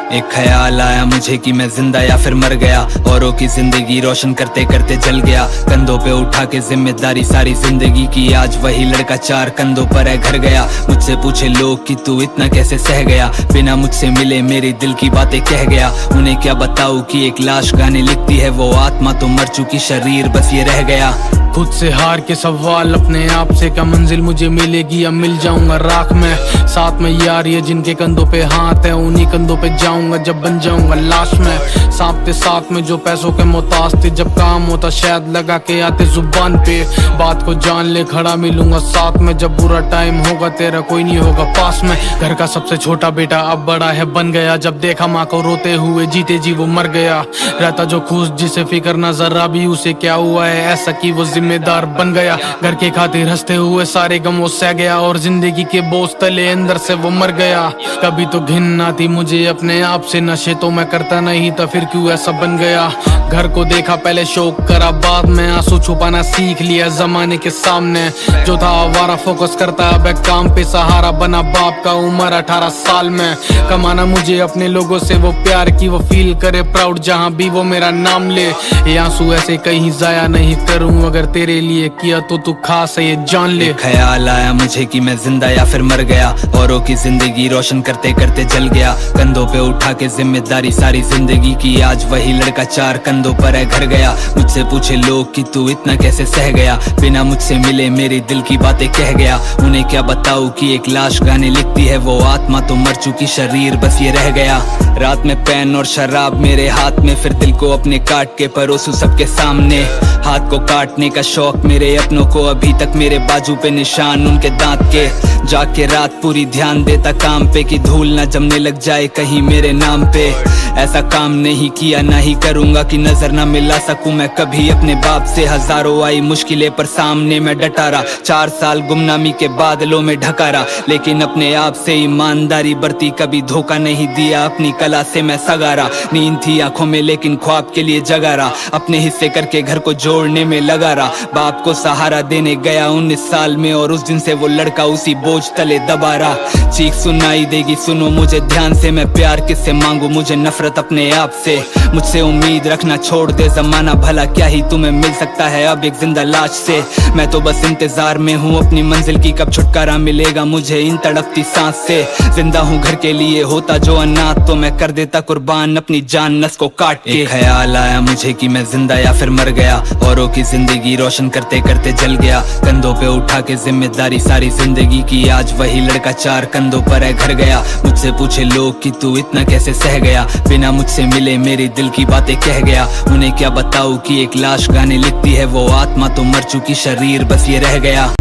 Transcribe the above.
एक ख्याल आया मुझे कि मैं जिंदा या फिर मर गया, औरों की जिंदगी रोशन करते करते जल गया। कंधों पे उठा के जिम्मेदारी सारी जिंदगी की, आज वही लड़का चार कंधों पर है घर गया। मुझसे पूछे लोग कि तू इतना कैसे सह गया, बिना मुझसे मिले मेरे दिल की बातें कह गया। उन्हें क्या बताऊं कि एक लाश गाने लिखती है, वो आत्मा तो मर चुकी, शरीर बस ये रह गया। खुद से हार के सवाल अपने आप से, क्या मंजिल मुझे मिलेगी या मिल जाऊंगा राख में। साथ में यार ये जिनके कंधों पे हाथ है, उन्हीं कंधों पे जाऊंगा जब बन जाऊंगा लाश में। सांप थे साथ में जो पैसों के मोहताज थे, जब काम होता शायद लगा के आते जुबान पे। बात को जान ले खड़ा मिलूंगा साथ में, जब बुरा टाइम होगा तेरा कोई नहीं होगा पास में। घर का सबसे छोटा बेटा अब बड़ा है बन गया, जब देखा माँ को रोते हुए जीते जी वो मर गया। रहता जो खुश जिसे फिक्र ना जरा भी, उसे क्या हुआ है ऐसा कि वो जिम्मेदार बन गया। घर के खातिर हंसते हुए सारे गम वो सह गया, और जिंदगी के बोझ तले अंदर से वो मर गया। कभी तो घिन आती मुझे अपने आप से, नशे तो मैं करता नहीं था फिर क्यों ऐसा बन गया। घर को देखा पहले शौक करा, बाद में आंसू छुपाना सीख लिया जमाने के सामने। जो था आवारा फोकस करता अब काम पे, सहारा बना बाप का उम्र 18 साल में। कमाना मुझे अपने लोगों से वो प्यार की वो फील करे प्राउड, जहाँ भी वो मेरा नाम ले। ये आंसू ऐसे कहीं जाया नहीं करूँ, अगर तेरे लिए किया तो तू खास है ये जान ले। ख्याल आया मुझे कि मैं जिंदा या फिर मर गया, औरों की जिंदगी रोशन करते करते जल गया। कंधों पे उठा के जिम्मेदारी सारी जिंदगी की, आज वही लड़का चार कंधों पर है घर गया। मुझसे पूछे लोग कि तू इतना कैसे सह गया, बिना मुझसे मिले मेरे दिल की बातें कह गया। उन्हें क्या बताऊं कि एक लाश गाने लिखती है, वो आत्मा तो मर चुकी, शरीर बस ये रह गया। रात में पेन और शराब मेरे हाथ में, फिर दिल को अपने काट के परोसूं सबके सामने। हाथ को काटने का शौक मेरे अपनों को, अभी तक मेरे बाजू पे निशान उनके दांत के। जाग के रात पूरी ध्यान देता काम पे, कि धूल न जमने लग जाए कहीं मेरे नाम पे। ऐसा काम नहीं किया ना ही करूंगा कि नजर न मिला सकूं मैं कभी अपने बाप से। हजारों आई मुश्किलें पर सामने मैं डटा रहा, 4 साल गुमनामी के बादलों में ढका रहा। लेकिन अपने आप से ईमानदारी बरती, कभी धोखा नहीं दिया, अपनी कला से मैं सगा रहा। नींद थी आंखों में लेकिन ख्वाब के लिए जगा रहा, अपने हिस्से करके घर को जोड़ने में लगा रहा। बाप को सहारा देने गया 19 साल में, और उस दिन से वो लड़का उसी बोझ तले दबा रहा। चीख सुनाई देगी सुनो मुझे ध्यान से, मैं प्यार किससे मांगू, मुझे नफरत अपने आप से। मुझसे उम्मीद रखना छोड़ दे जमाना, भला क्या ही तुम्हें मिल सकता है अब एक जिंदा लाश से। मैं तो बस इंतजार में हूँ अपनी मंजिल की, कब छुटकारा मिलेगा मुझे इन तड़पती सांस से। जिंदा हूँ घर के लिए, होता जो अनाथ तो मैं कर देता कुर्बान अपनी जान नस को काट के। एक ख्याल आया मुझे कि मैं जिंदा या फिर मर गया, औरों की जिंदगी रोशन करते करते जल गया। कंधों पे उठा के जिम्मेदारी सारी जिंदगी की, आज वही लड़का चार कंधों पर है घर गया। मुझसे पूछे लोग कि तू इतना कैसे सह गया, बिना मुझसे मिले मेरे दिल की बातें कह गया। उन्हें क्या बताऊं कि एक लाश गाने लिखती है, वो आत्मा तो मर चुकी, शरीर बस ये रह गया।